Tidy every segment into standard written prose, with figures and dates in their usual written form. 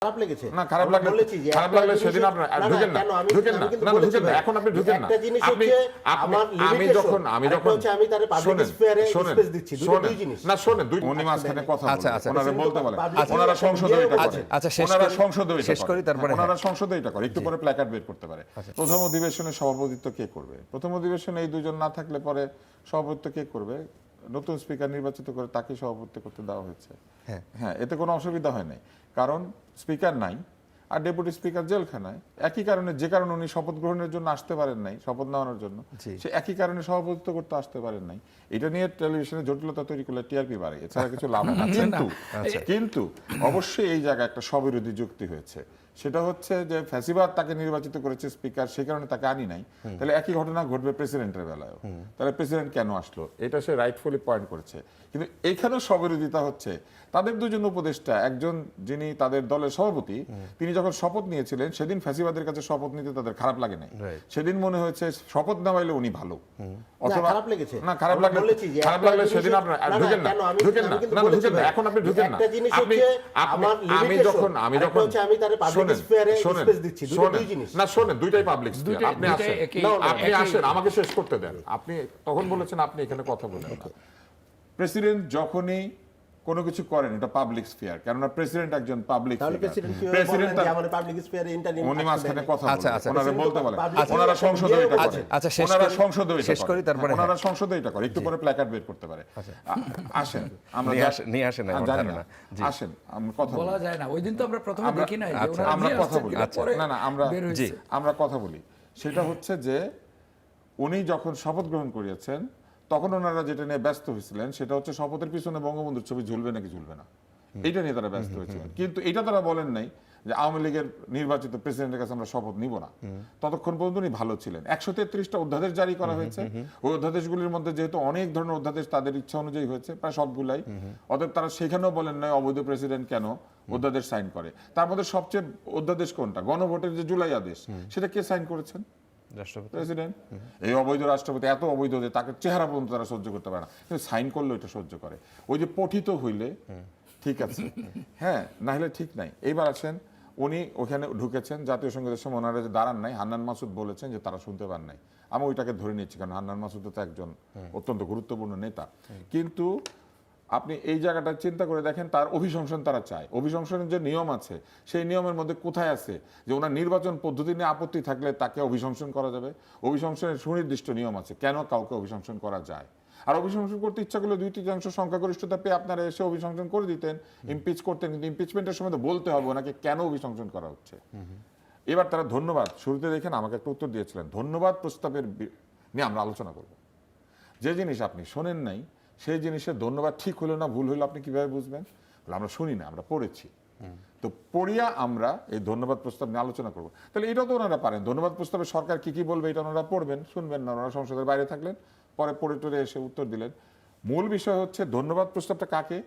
খারাপ লেগেছে না খারাপ লাগলে সেদিন আপনার ঢুকেন না এখন আপনি ঢুকেন না। আমি যখন আমি তার পাবলিক স্পেয়ারে স্পেস দিচ্ছি দুই জিনিস না শোনেন দুই উনি মাঝখানে কথা বলেন ওনারা বলতে বলেন ওনারা সংসদে এটা করে ওনারা সংসদে শেষ করি তারপরে ওনারা সংসদে এটা করে একটু পরে প্ল্যাকার্ড বের করতে পারে। প্রথম অধিবেশনে সভাপতিত্ব কে করবে? প্রথম অধিবেশনে এই দুজন না থাকলে পরে সভাপতিত্ব কে করবে? নতুন স্পিকার নির্বাচিত করে তাকে সভাপতি করতে দেওয়া হয়েছে। হ্যাঁ এতে কোনো অসুবিধা হয় নাই, কারণ স্পিকার নাই আর ডেপুটি স্পিকার জেলখানায়। একই কারণে যে কারণে উনি শপথ গ্রহণের জন্য আসতে পারেন নাই, শপথ নেওয়ানোর জন্য, সে একই কারণে সভাপতিত্ব করতে আসতে পারেন নাই। এটা নিয়ে টেলিভিশনে জটিলতা তৈরি করলে টিআরপি বাড়ে, এছাড়া কিছু লাভ না। কিন্তু অবশ্যই এই জায়গায় একটা স্ববিরোধী যুক্তি হয়েছে, সেটা হচ্ছে যে ফ্যাসিবাদ তাকে নির্বাচিত করেছে স্পিকার, সে কারণে তাকে আনি নাই। তাহলে একই ঘটনা ঘটবে প্রেসিডেন্টের বেলায়ও, তাহলে প্রেসিডেন্ট কেন আসলো? এটা সে রাইটফুলি পয়েন্ট করেছে। কিন্তু এখানেও স্ববিরোধিতা হচ্ছে। তাদের দুজন উপদেষ্টা, একজন যিনি তাদের দলের সভাপতি, তিনি যখন শপথ নিয়েছিলেন সেদিন ফ্যাসিবাদের কাছে শপথ নিতে তাদের খারাপ লাগে নাই। সেদিন মনে হয়েছে শপথ নেওয়াইলে উনি ভালো। অথবা খারাপ লেগেছে না খারাপ লাগলে সেদিন আপনার ঢুকেন না এখন আপনি ঢুকেন না। আমি যখন আমি তার পাবলিক স্পেয়ারে স্পেস দিচ্ছি দুই জিনিস না শোনেন দুইটাই পাবলিক স্পেয়ার। আপনি আসেন আমাকে শেষ করতে দেন। আপনি তখন বলেছেন আপনি এখানে কথা বলেন না। প্রেসিডেন্ট যখনই কোনো কিছু করেন এটা পাবলিক স্ফিয়ার, কেননা প্রেসিডেন্ট একজন পাবলিক প্রেসিডেন্ট। উনি মাঝখানে কথা ওনারা বলতে বলেন ওনারা সংসদে এটা করে ওনারা সংসদে শেষ করি তারপরে ওনারা সংসদে এটা করে একটু পরে প্ল্যাকার্ড বের করতে পারে। আসেন আমরা নিয়ে আসেন আসেন আমরা কথা বলা যায় না, ওই দিন তো আমরা প্রথমে দেখি নাই যে আমরা কথা বলি। না না আমরা কথা বলি। সেটা হচ্ছে যে উনি যখন শপথ গ্রহণ করিয়েছেন তখন ওনারা যেটা নিয়ে ব্যস্ত হয়েছিলেন সেটা হচ্ছে শপথের পিছনে বঙ্গবন্ধুর ছবি ঝুলবে নাকি ঝুলবে না, এটা নিয়ে তারা ব্যস্ত হয়েছিলেন। কিন্তু এটা তারা বলেন নাই যে আওয়ামী লীগের নির্বাচিত প্রেসিডেন্টের কাছে আমরা শপথ নিব না। ততক্ষণ পর্যন্ত উনি ভালো ছিলেন। 133টা অধ্যাদেশ জারি করা হয়েছে। ওই অধ্যাদেশগুলির মধ্যে যেহেতু অনেক ধরনের অধ্যাদেশ তাদের ইচ্ছা অনুযায়ী হয়েছে, প্রায় সবগুলাই, অতএব তারা সেখানেও বলেন নাই অবৈধ প্রেসিডেন্ট কেন অধ্যাদেশ সাইন করে। তার মধ্যে সবচেয়ে অধ্যাদেশ কোনটা? গণভোটের যে জুলাই আদেশ, সেটা কে সাইন করেছেন? প্রেসিডেন্ট। এই অবৈধ রাষ্ট্রপতি এত অবৈধ যে তাকে চেহারা পর্যন্ত তারা সহ্য করতে পারে না, কিন্তু সাইন করলে এটা সহ্য করে। ওই যে পঠিত হইলে ঠিক আছে, হ্যাঁ, না হলে ঠিক নাই। এইবার আছেন উনি ওখানে ঢুকেছেন জাতীয় সংগীতের সময়, ওনারা যে দাঁড়ান নাই, হান্নান মাসুদ বলেছেন যে তারা শুনতে পান নাই। আমি ওইটাকে ধরে নিচ্ছি, কারণ হান্নান মাসুদ তো একজন অত্যন্ত গুরুত্বপূর্ণ নেতা। কিন্তু আপনি এই জায়গাটা চিন্তা করে দেখেন, তার অভিশংসন তারা চায়। অভিশংসনের যে নিয়ম আছে সেই নিয়মের মধ্যে কোথায় আছে যে ওনার নির্বাচন পদ্ধতি নিয়ে আপত্তি থাকলে তাকে অভিশংসন করা যাবে? অভিশংসনের সুনির্দিষ্ট নিয়ম আছে কেন কাউকে অভিশংসন করা যায়। আর অভিশংসন করতে ইচ্ছা করলে 2/3 সংখ্যাগরিষ্ঠতা পেয়ে আপনারা এসে অভিশংসন করে দিতেন, ইমপিচ করতেন। কিন্তু ইমপিচমেন্টের সময় তো বলতে হবে ওনাকে কেন অভিশংসন করা হচ্ছে। এবার তারা ধন্যবাদ, শুরুতে দেখেন আমাকে একটা উত্তর দিয়েছিলেন, ধন্যবাদ প্রস্তাবের নিয়ে আমরা আলোচনা করব। যে জিনিস আপনি শোনেন নাই সেই জিনিসের ধন্যবাদ ঠিক হলো না ভুল হলো আপনি কিভাবে বুঝবেন? আমরা শুনি না, আমরা পড়েছি। তো পড়িয়া আমরা এই ধন্যবাদ প্রস্তাব নিয়ে আলোচনা করবো। তাহলে এটাও তো ওনারা পারেন, ধন্যবাদ প্রস্তাবে সরকার কি কি বলবে এটা ওনারা পড়বেন, শুনবেন না। ওনারা সংসদের বাইরে থাকলেন, পরে পড়ে টরে এসে উত্তর দিলেন। মূল বিষয় হচ্ছে ধন্যবাদ প্রস্তাবটা কাকে?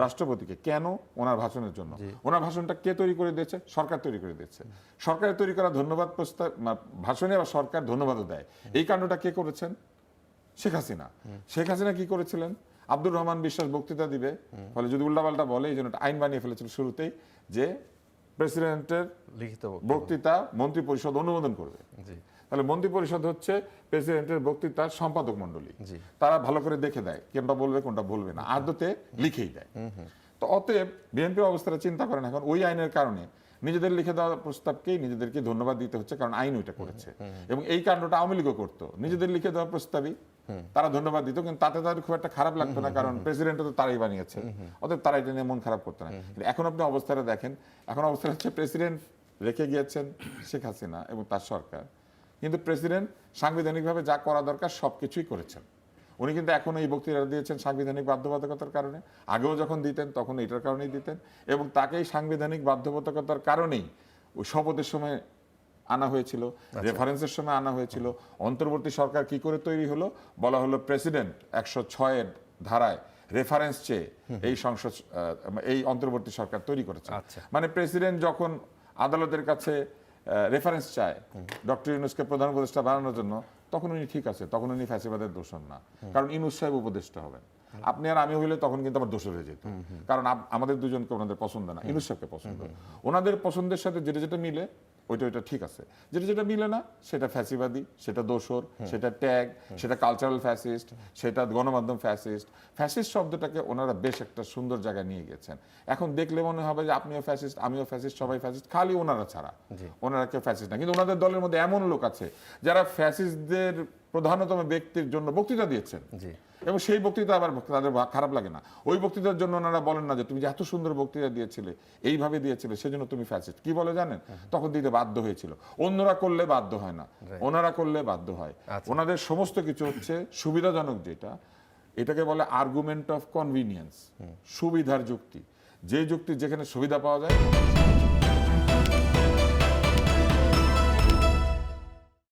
রাষ্ট্রপতিকে। কেন? ওনার ভাষণের জন্য। ওনার ভাষণটা কে তৈরি করে দিয়েছে? সরকার তৈরি করে দিয়েছে। সরকারের তৈরি করা ধন্যবাদ প্রস্তাব ভাষণে আবার সরকার ধন্যবাদও দেয়। এই কাণ্ডটা কে করেছেন? শেখ হাসিনা। শেখ হাসিনা কি করেছিলেন? আব্দুর রহমান বিশ্বাস বক্তৃতা দিবে, ফলে যদি উল্টাপাল্টা বলে এই জন্য আইন বানিয়ে ফেলেছিল শুরুতেই যে প্রেসিডেন্টের লিখিত বক্তৃতা মন্ত্রী পরিষদ অনুমোদন করবে। তাহলে মন্ত্রী পরিষদ হচ্ছে প্রেসিডেন্টের বক্তৃতার সম্পাদক মন্ডলী, তারা ভালো করে দেখে দেয় কোনটা বলবে কোনটা বলবে না, আদতে লিখেই দেয়। তো অতএব বিএনপি অবস্থাটা চিন্তা করেন এখন ওই আইনের কারণে নিজেদের লিখে দেওয়া প্রস্তাবকেই নিজেদেরকে ধন্যবাদ দিতে হচ্ছে, কারণ আইন ওইটা করেছে। এবং এই কাণ্ডটা আওয়ামী লীগও করতো, নিজেদের লিখে দেওয়া প্রস্তাবই তারা ধন্যবাদ দিত, কিন্তু তাতে তাদের খুব একটা খারাপ লাগতো না, কারণ প্রেসিডেন্ট তো তারাই বানিয়েছে, অতএব তারা এটা নিয়ে মন খারাপ করতো না। এখন আপনি অবস্থাটা দেখেন, এখন অবস্থা হচ্ছে প্রেসিডেন্ট রেখে গিয়েছেন শেখ হাসিনা এবং তার সরকার, কিন্তু প্রেসিডেন্ট সাংবিধানিকভাবে যা করা দরকার সবকিছুই করেছেন। উনি কিন্তু এখন এই বক্তৃতা দিয়েছেন সাংবিধানিক বাধ্যবাধকতার কারণে, আগেও যখন দিতেন তখন এটার কারণেই দিতেন, এবং তাকেই সাংবিধানিক বাধ্যবাধকতার কারণেই ওই শপথের সময় আনা হয়েছিল, রেফারেন্সের সময় আনা হয়েছিল। অন্তর্বর্তী সরকার কি করে তৈরি হলো? বলা হলো প্রেসিডেন্ট 106 ধারায় রেফারেন্স চেয়ে এই অন্তর্বর্তী সরকার তৈরি করেছে। মানে প্রেসিডেন্ট যখন আদালতের কাছে রেফারেন্স চায় ডক্টর ইউনূসকে প্রধান উপদেষ্টা বানানোর জন্য, তখন উনি ঠিক আছে, তখন উনি ফ্যাসিবাদের দোষণ না, কারণ ইউনূস সাহেব উপদেষ্টা হবেন। আপনি আর আমি হইলে তখন কিন্তু আবার দোষর হয়ে যেত, কারণ আমাদের দুজনকে ওনাদের পছন্দ না, ইউনূস সাহেবকে পছন্দ। ওনাদের পছন্দের সাথে যেটা যেটা মিলে ওইটা ঠিক আছে, যেটা যেটা মিলে না সেটা ফ্যাসিবাদী, সেটা দোসর, সেটা ট্যাগ, সেটা কালচারাল ফ্যাসিস্ট, সেটা গণমাধ্যম ফ্যাসিস্ট। ফ্যাসিস্ট শব্দটাকে ওনারা বেশ একটা সুন্দর জায়গায় নিয়ে গেছেন। এখন দেখলে মনে হবে যে আপনিও ফ্যাসিস্ট, আমিও ফ্যাসিস্ট, সবাই ফ্যাসিস্ট, খালি ওনারা ছাড়া ওনারা কেউ ফ্যাসিস্ট না। কিন্তু ওনাদের দলের মধ্যে এমন লোক আছে যারা ফ্যাসিস্টদের প্রধানতম ব্যক্তির জন্য বক্তৃতা দিয়েছেন, এবং সেই বক্তৃতা আবার তাদের খারাপ লাগে না। ওই বক্তৃতার জন্য ওনারা বলেন না যে তুমি যে এত সুন্দর বক্তৃতা দিয়েছিলে, এইভাবে দিয়েছিলে, সেজন্য তুমি ফ্যাসিস্ট। কি বলে জানেন? তখন দিতে বাধ্য হয়েছিল। অন্যরা করলে বাধ্য হয় না, ওনারা করলে বাধ্য হয়। ওনাদের সমস্ত কিছু হচ্ছে সুবিধাজনক, যেটা এটাকে বলে আর্গুমেন্ট অফ কনভিনিয়েন্স, সুবিধার যুক্তি। যে যুক্তি যেখানে সুবিধা পাওয়া যায়